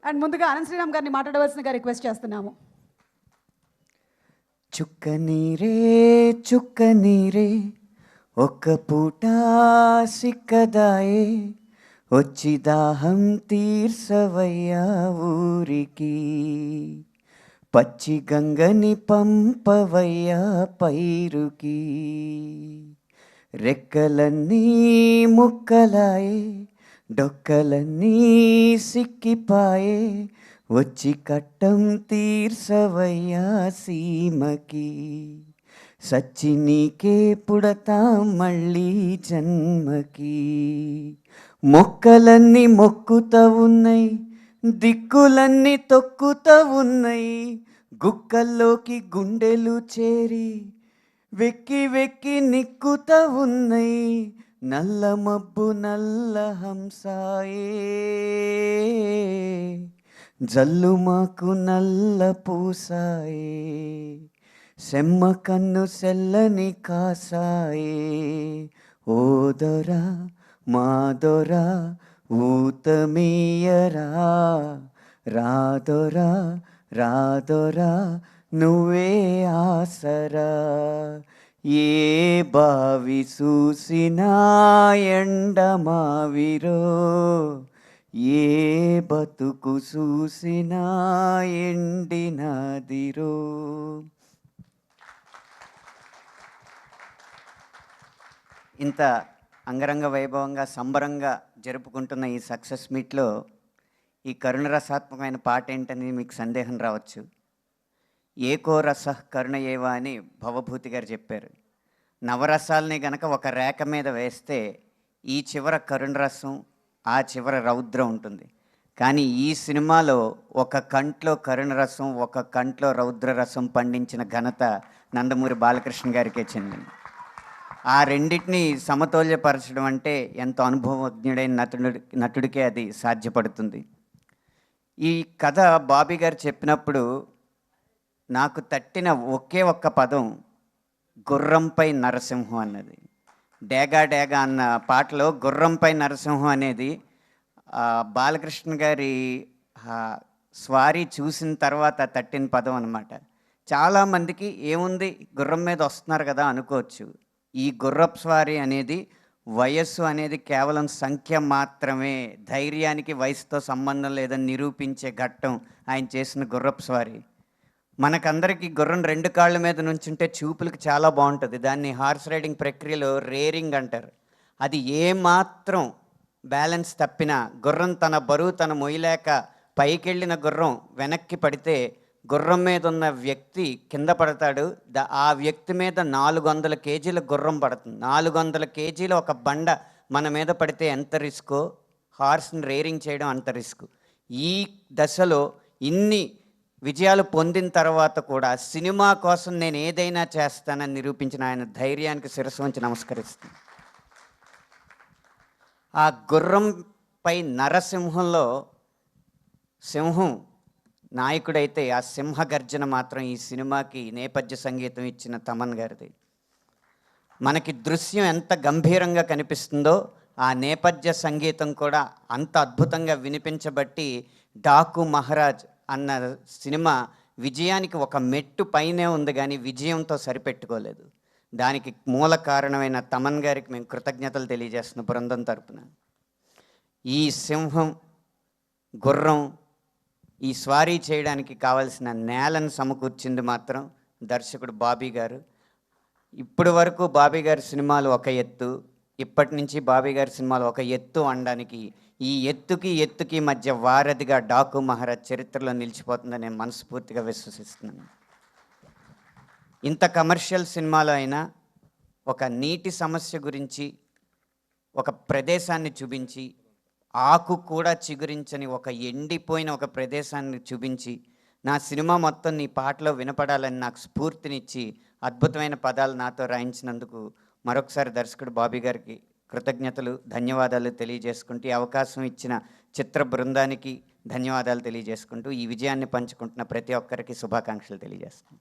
And ముందుగా అనంత్ శ్రీరామ్ గారిని మాట్లాడవలసిందిగా రిక్వెస్ట్ చేస్తున్నాము. చుక్క నీరే చుక్క నీరే ఒక్క పూట సిక్కదాయే వచ్చి దాహం తీర్సవయ్యా ఊరికి పచ్చి గంగని పంపవయ్యా పైరుకి రెక్కలన్నీ ముక్కలాయే డొక్కలన్నీ సిక్కిపాయే వచ్చి కట్టం తీర్సవయ్యా సీమకి సచ్చి నీకే పుడతా మళ్ళీ జన్మకి మొక్కలన్నీ మొక్కుతా ఉన్నాయి దిక్కులన్నీ తొక్కుతా ఉన్నాయి గుక్కల్లోకి గుండెలు చేరి వెక్కి వెక్కి నిక్కుతా ఉన్నాయి నల్ల మబ్బు నల్ల హంసాయే జల్లు మాకు నల్ల పూసాయే సెమ్మ కన్ను సెల్లని కాసాయే ఓదొరా మాదొరా ఊతమీయరా రాదొరా రాదొరా నువ్వే ఆసరా ఏ బావి చూసినా ఎండ మావిరో ఏ బతుకు చూసినా ఎండినాదిరో. ఇంత అంగరంగ వైభవంగా సంబరంగా జరుపుకుంటున్న ఈ సక్సెస్ మీట్లో ఈ కరుణరసాత్మకమైన పాట ఏంటని మీకు సందేహం రావచ్చు. ఏకో రస కరుణ ఏవా అని భవభూతి గారు చెప్పారు. నవరసాలని గనక ఒక రేఖ మీద వేస్తే ఈ చివర కరుణరసం ఆ చివర రౌద్రం ఉంటుంది. కానీ ఈ సినిమాలో ఒక కంట్లో కరుణరసం ఒక కంట్లో రౌద్రరసం పండించిన ఘనత నందమూరి బాలకృష్ణ గారికే చెందింది. ఆ రెండింటిని సమతౌల్యపరచడం అంటే ఎంతో అనుభవజ్ఞుడైన నటుడికే అది సాధ్యపడుతుంది. ఈ కథ బాబీ గారు చెప్పినప్పుడు నాకు తట్టిన ఒకే ఒక్క పదం గుర్రంపై నరసింహం అన్నది. డేగా డేగా అన్న పాటలో గుర్రంపై నరసింహం అనేది బాలకృష్ణ గారి స్వారీ చూసిన తర్వాత తట్టిన పదం అన్నమాట. చాలామందికి ఏముంది గుర్రం మీద వస్తున్నారు కదా అనుకోవచ్చు. ఈ గుర్రపు స్వారీ అనేది వయస్సు అనేది కేవలం సంఖ్య మాత్రమే. ధైర్యానికి వయసుతో సంబంధం లేదని నిరూపించే ఘట్టం ఆయన చేసిన గుర్రపు స్వారీ. మనకందరికీ గుర్రం రెండు కాళ్ళ మీద నుంచుంటే చూపులకు చాలా బాగుంటుంది. దాన్ని హార్స్ రైడింగ్ ప్రక్రియలో రేరింగ్ అంటారు. అది ఏమాత్రం బ్యాలెన్స్ తప్పినా గుర్రం తన బరువు తన మొయ్యలేక పైకెళ్ళిన గుర్రం వెనక్కి పడితే గుర్రం మీద ఉన్న వ్యక్తి కింద పడతాడు. ఆ వ్యక్తి మీద 400 కేజీల గుర్రం పడుతుంది. 400 కేజీల ఒక బండ మన మీద పడితే ఎంత రిస్కో హార్స్ని రేరింగ్ చేయడం అంత రిస్క్. ఈ దశలో ఇన్ని విజయాలు పొందిన తర్వాత కూడా సినిమా కోసం నేను ఏదైనా చేస్తానని నిరూపించిన ఆయన ధైర్యానికి శిరస్సు వంచి నమస్కరిస్తాను. ఆ గుర్రంపై నరసింహంలో సింహం నాయకుడైతే ఆ సింహ గర్జన మాత్రం ఈ సినిమాకి నేపథ్య సంగీతం ఇచ్చిన తమన్ గారిది. మనకి దృశ్యం ఎంత గంభీరంగా కనిపిస్తుందో ఆ నేపథ్య సంగీతం కూడా అంత అద్భుతంగా వినిపించబట్టి డాకు మహారాజ్ అన్న సినిమా విజయానికి ఒక మెట్టు పైనే ఉంది కానీ విజయంతో సరిపెట్టుకోలేదు. దానికి మూల కారణమైన తమన్ గారికి మేము కృతజ్ఞతలు తెలియజేస్తున్న బృందం తరపున. ఈ సింహం గుర్రం ఈ స్వారీ చేయడానికి కావలసిన నేలను సమకూర్చింది మాత్రం దర్శకుడు బాబీ గారు. ఇప్పటి వరకు బాబీ గారి సినిమాలు ఒక ఎత్తు, ఇప్పటి నుంచి బాబీ గారి సినిమాలు ఒక ఎత్తు అనడానికి ఈ ఎత్తుకి మధ్య వారధిగా డాకు మహారాజ్ చరిత్రలో నిలిచిపోతుందని నేను మనస్ఫూర్తిగా విశ్వసిస్తున్నాను. ఇంత కమర్షియల్ సినిమాలో అయినా ఒక నీటి సమస్య గురించి ఒక ప్రదేశాన్ని చూపించి ఆకు కూడా చిగురించని ఒక ఎండిపోయిన ఒక ప్రదేశాన్ని చూపించి నా సినిమా మొత్తం నీ పాటలో వినపడాలని నాకు స్ఫూర్తినిచ్చి అద్భుతమైన పదాలు నాతో రాయించినందుకు మరొకసారి దర్శకుడు బాబీ గారికి కృతజ్ఞతలు ధన్యవాదాలు తెలియజేసుకుంటూ ఈ అవకాశం ఇచ్చిన చిత్ర బృందానికి ధన్యవాదాలు తెలియజేసుకుంటూ ఈ విజయాన్ని పంచుకుంటున్న ప్రతి ఒక్కరికి శుభాకాంక్షలు తెలియజేస్తాను.